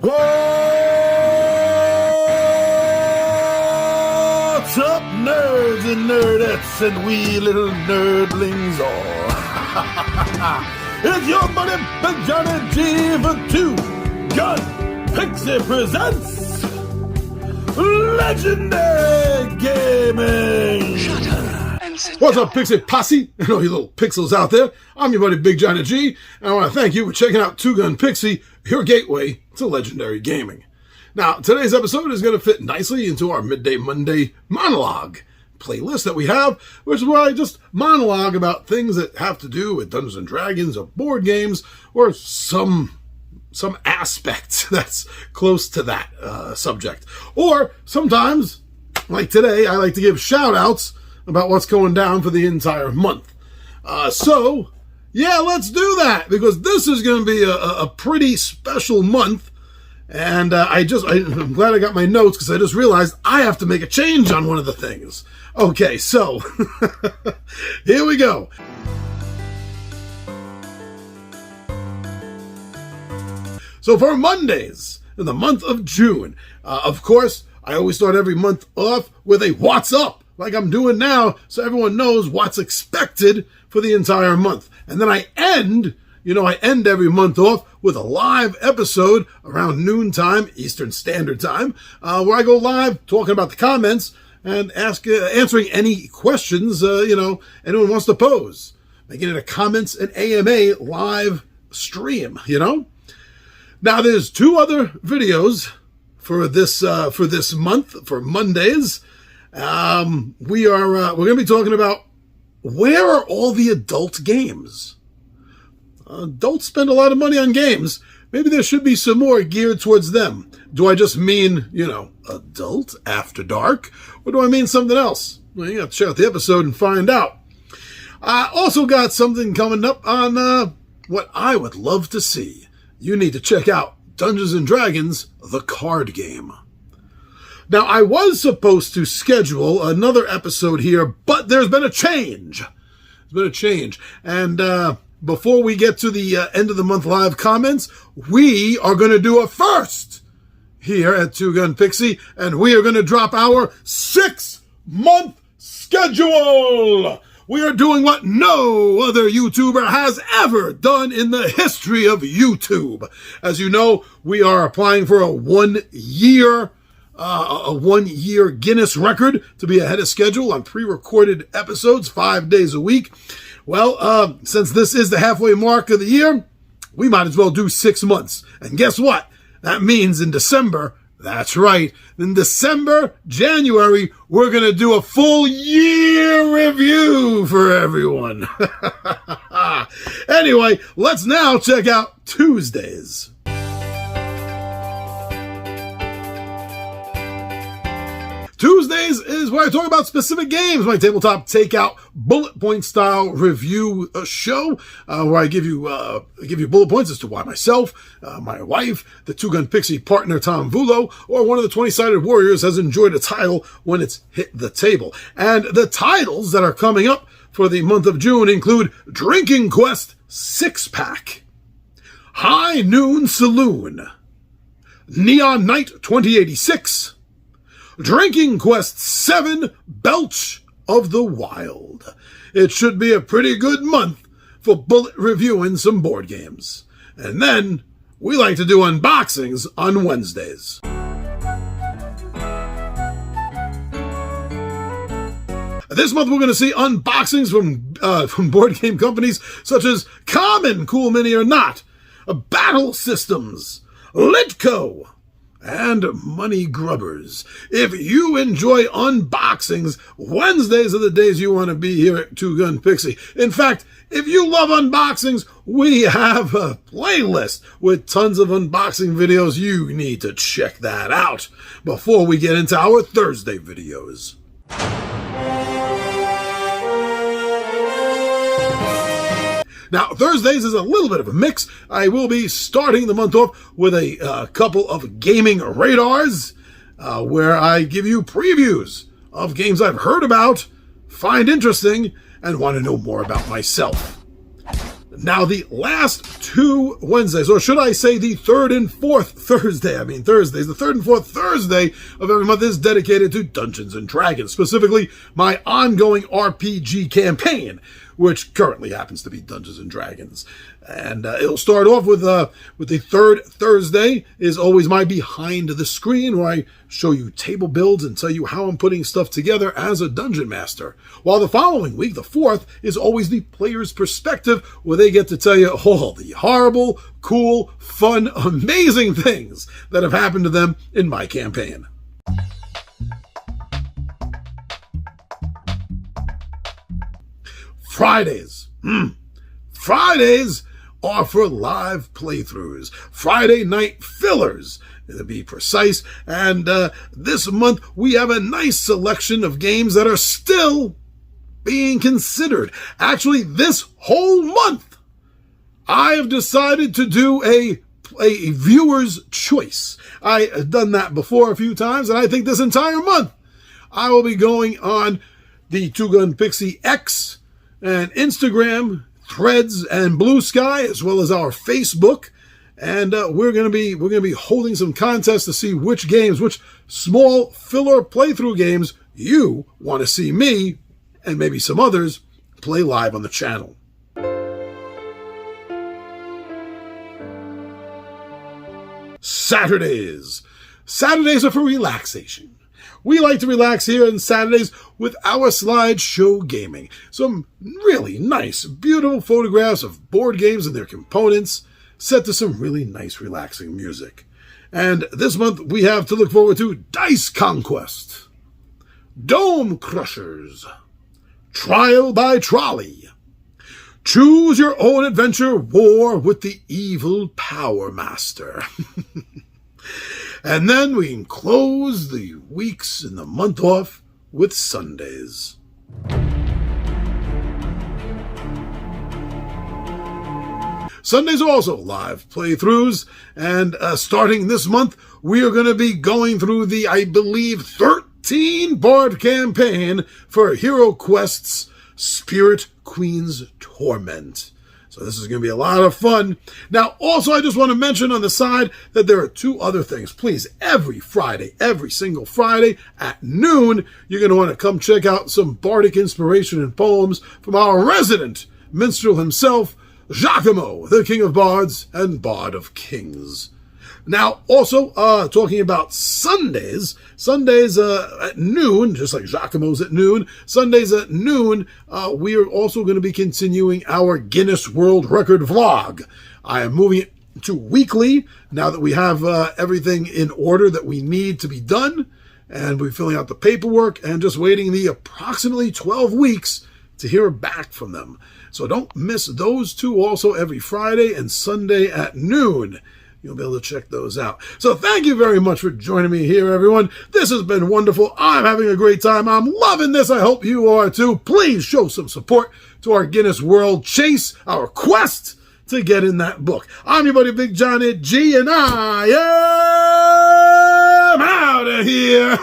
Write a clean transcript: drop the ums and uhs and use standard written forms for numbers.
What's up, nerds and nerdettes and wee little nerdlings all? It's your buddy Big Johnny G for Two Gun Pixie presents Legendary Gaming. Shut up and sit What's down. up, Pixie Posse, and all you little pixels out there? I'm your buddy Big Johnny G, and I want to thank you for checking out Two Gun Pixie, your gateway to legendary gaming. Now, today's episode is going to fit nicely into our Midday Monday Monologue playlist that we have, which is where I just monologue about things that have to do with Dungeons and Dragons or board games or some aspect that's close to that subject. Or sometimes, like today, I like to give shout outs about what's going down for the entire month. So, yeah, let's do that, because this is going to be a pretty special month. And I'm glad I got my notes, because I just realized I have to make a change on one of the things. Okay, so here we go. So for Mondays in the month of June, of course, I always start every month off with a what's up, like I'm doing now, so everyone knows what's expected for the entire month. And then I end every month off with a live episode around noontime, Eastern Standard Time, where I go live talking about the comments and answering any questions, anyone wants to pose. Making it a comments and AMA live stream, Now, there's two other videos for this month, for Mondays. We're going to be talking about where are all the adult games? Adults spend a lot of money on games. Maybe there should be some more geared towards them. Do I just mean, adult after dark? Or do I mean something else? Well, you have to check out the episode and find out. I also got something coming up on what I would love to see. You need to check out Dungeons and Dragons, the card game. Now, I was supposed to schedule another episode here, but there's been a change. And before we get to the end of the month live comments, we are going to do a first here at Two Gun Pixie, and we are going to drop our 6-month schedule. We are doing what no other YouTuber has ever done in the history of YouTube. As you know, we are applying for a one-year Guinness record to be ahead of schedule on pre-recorded episodes 5 days a week. Well, since this is the halfway mark of the year, we might as well do 6 months. And guess what? That means in December, that's right, in December, January, we're going to do a full year review for everyone. Anyway, let's now check out Tuesdays. Tuesdays is where I talk about specific games, my tabletop takeout bullet point style review show, where I give you bullet points as to why myself, my wife, the Two Gun Pixie partner Tom Vulo, or one of the 20-sided warriors has enjoyed a title when it's hit the table. And the titles that are coming up for the month of June include Drinking Quest 6-Pack, High Noon Saloon, Neon Night 2086, Drinking Quest 7, Belch of the Wild. It should be a pretty good month for bullet reviewing some board games. And then, we like to do unboxings on Wednesdays. This month we're going to see unboxings from board game companies such as Common, Cool Mini or Not, Battle Systems, Litco, and Money Grubbers. If you enjoy unboxings, Wednesdays are the days you want to be here at Two Gun Pixie. In fact, if you love unboxings, we have a playlist with tons of unboxing videos. You need to check that out before we get into our Thursday videos. Now, Thursdays is a little bit of a mix. I will be starting the month off with a couple of gaming radars, where I give you previews of games I've heard about, find interesting, and want to know more about myself. Now, the last 2 Wednesdays, or should I say the third and fourth Thursday, Thursdays, the third and fourth Thursday of every month is dedicated to Dungeons & Dragons, specifically my ongoing RPG campaign, which currently happens to be Dungeons & Dragons. And it'll start off with the third Thursday is always my behind the screen, where I show you table builds and tell you how I'm putting stuff together as a dungeon master. While the following week, the fourth, is always the player's perspective, where they get to tell you all the horrible, cool, fun, amazing things that have happened to them in my campaign. Fridays. Fridays are for live playthroughs. Friday night fillers, to be precise. And this month, we have a nice selection of games that are still being considered. Actually, this whole month, I have decided to do a viewer's choice. I have done that before a few times, and I think this entire month, I will be going on the Two Gun Pixie X and Instagram, Threads, and Blue Sky, as well as our Facebook, and we're gonna be holding some contests to see which small filler playthrough games you want to see me and maybe some others play live on the channel. Saturdays are for relaxation. We like to relax here on Saturdays with our slideshow gaming. Some really nice, beautiful photographs of board games and their components set to some really nice, relaxing music. And this month we have to look forward to Dice Conquest, Dome Crushers, Trial by Trolley, Choose Your Own Adventure War with the Evil Power Master. And then we can close the weeks and the month off with Sundays. Sundays are also live playthroughs, and starting this month, we are going to be going through the, I believe, 13-part campaign for Hero Quest's Spirit Queen's Torment. So this is going to be a lot of fun. Now, also, I just want to mention on the side that there are 2 other things. Please, every single Friday at noon, you're going to want to come check out some bardic inspiration and poems from our resident minstrel himself, Giacomo, the King of Bards and Bard of Kings. Now, also, talking about Sundays at noon, just like Giacomo's at noon, Sundays at noon, we are also going to be continuing our Guinness World Record vlog. I am moving it to weekly now that we have everything in order that we need to be done, and we're filling out the paperwork and just waiting the approximately 12 weeks to hear back from them. So don't miss those 2 also every Friday and Sunday at noon. You'll be able to check those out. So thank you very much for joining me here, everyone. This has been wonderful. I'm having a great time. I'm loving this. I hope you are too. Please show some support to our Guinness World chase, our quest to get in that book. I'm your buddy Big Johnny G, and I am out of here.